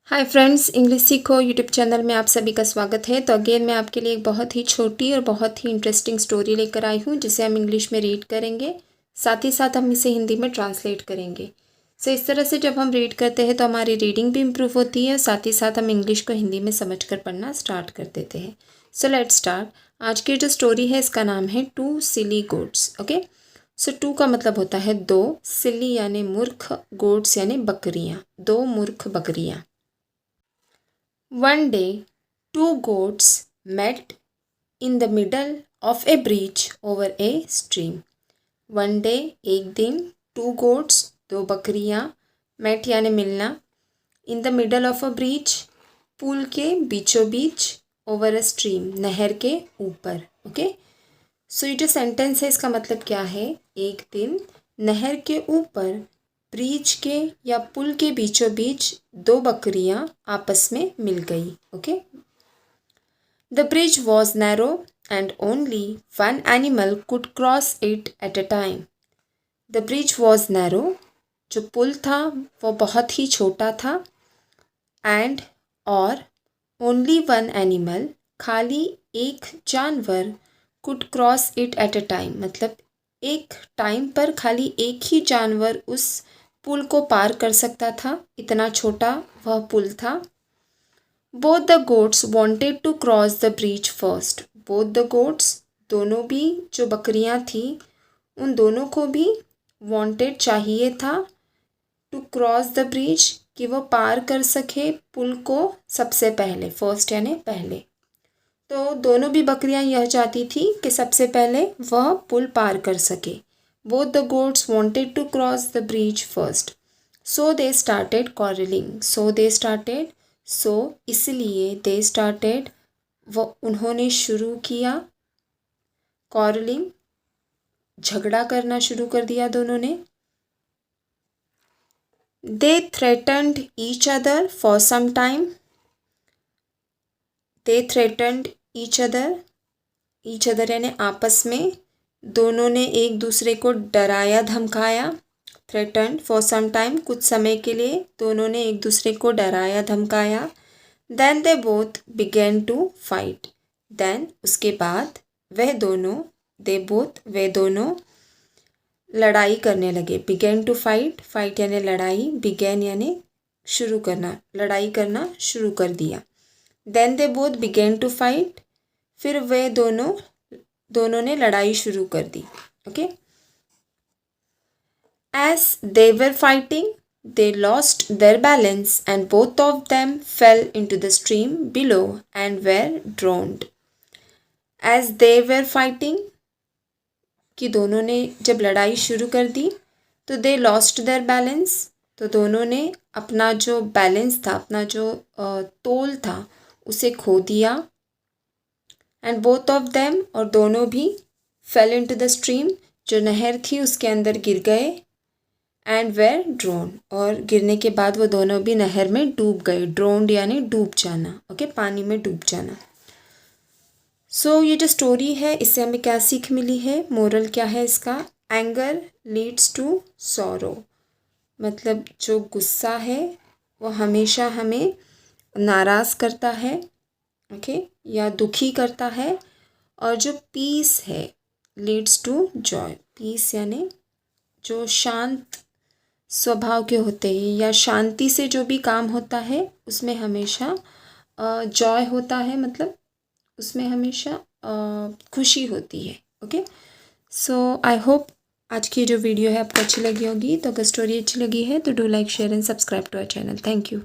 Hi friends, English सीखो YouTube channel में आप सभी का स्वागत है। तो अगेन मैं आपके लिए एक बहुत ही छोटी और बहुत ही इंटरेस्टिंग स्टोरी लेकर आई हूँ जिसे हम इंग्लिश में रीड करेंगे, साथ ही साथ हम इसे हिंदी में ट्रांसलेट करेंगे। सो इस तरह से जब हम रीड करते हैं तो हमारी रीडिंग भी इम्प्रूव होती है, साथ ही साथ हम इंग्लिश को हिंदी में समझ कर पढ़ना स्टार्ट कर देते हैं। So let's start. आज की जो स्टोरी है इसका नाम है two silly goats. Okay, so two का मतलब होता है दो, सिली यानी मूर्ख, गोट्स यानी बकरियाँ, दो मूर्ख बकरियाँ। One day, two goats met in the middle of a bridge over a stream. One day, एक दिन, two goats, दो बकरियाँ, met यानी मिलना, in the middle of a bridge, पुल के बीचों बीच, over a stream, नहर के ऊपर। ओके, सो ये जो सेंटेंस है इसका मतलब क्या है? एक दिन नहर के ऊपर ब्रिज के या पुल के बीचों बीच दो बकरियां आपस में मिल गई। Okay, the bridge was narrow and only one animal could cross it at a time. The bridge was narrow, जो पुल था वो बहुत ही छोटा था, एंड और ओनली वन एनिमल, खाली एक जानवर, could cross it at a time, मतलब एक टाइम पर खाली एक ही जानवर उस पुल को पार कर सकता था, इतना छोटा वह पुल था। Both the goats wanted to cross the bridge first. Both the goats, दोनों भी जो बकरियां थी उन दोनों को भी वॉन्टेड चाहिए था, टू क्रॉस द ब्रिज, कि वो पार कर सके पुल को सबसे पहले, फर्स्ट यानी पहले। तो दोनों भी बकरियां यह चाहती थी कि सबसे पहले वह पुल पार कर सके। Both the goats wanted to cross the bridge first. So they started quarreling. So इसलिए they started, वो उन्होंने शुरू किया, quarreling, झगड़ा करना शुरू कर दिया दोनों ने। They threatened each other for some time. They threatened each other यानी आपस में दोनों ने एक दूसरे को डराया धमकाया। थ्रेटन्ड फॉर सम टाइम, कुछ समय के लिए दोनों ने एक दूसरे को डराया धमकाया। Then they both began to fight. Then उसके बाद वे दोनों लड़ाई करने लगे। बिगेन टू फाइट, फाइट यानी लड़ाई, बिगेन यानी शुरू करना, लड़ाई करना शुरू कर दिया। Then they both began to fight, फिर वे दोनों ने लड़ाई शुरू कर दी। Okay, as they were fighting they lost their balance and both of them fell into the stream below and were drowned. As they were fighting, कि दोनों ने जब लड़ाई शुरू कर दी तो दे लॉस्ट देयर बैलेंस, तो दोनों ने अपना जो बैलेंस था, अपना जो तोल था उसे खो दिया। एंड बोथ ऑफ देम, और दोनों भी, फेल इनटू द स्ट्रीम, जो नहर थी उसके अंदर गिर गए। एंड वेर ड्रोन, और गिरने के बाद वो दोनों भी नहर में डूब गए। ड्रोन्ड यानी डूब जाना। ओके, पानी में डूब जाना। सो ये जो स्टोरी है इससे हमें क्या सीख मिली है? मोरल क्या है इसका? एंगर लीड्स टू सॉरो, मतलब जो गुस्सा है वो हमेशा हमें नाराज़ करता है, ओके, या दुखी करता है। और जो पीस है, लीड्स टू जॉय, पीस यानी जो शांत स्वभाव के होते हैं या शांति से जो भी काम होता है उसमें हमेशा जॉय होता है, मतलब उसमें हमेशा खुशी होती है। ओके, सो आई होप आज की जो वीडियो है आपको अच्छी लगी होगी। तो अगर स्टोरी अच्छी लगी है तो do like, share and subscribe to our channel. Thank you.